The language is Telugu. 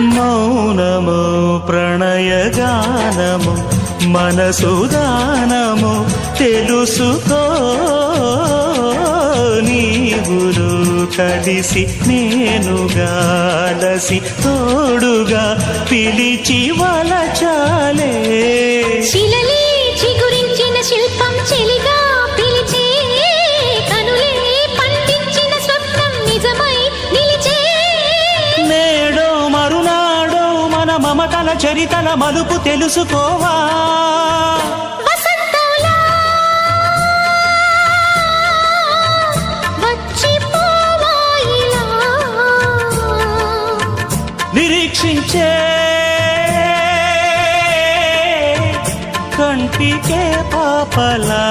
మౌనము ప్రణయగానము మనసుదానము తెలుసుకో నీవులు కలిసి నేనుగాలసి తోడుగా పిలిచి వలచాలే శిలలే చిగురించిన శిల్పం చెలిగా పిలిచే కనులే పండించిన స్వప్నం నిజమై నిలిచే నేడో మరునాడో మన మమతల చరితల మలుపు తెలుసుకోవా వసంతంలా వచ్చిపోవా ఇలా నిరీక్షించే కంటికే పాపలా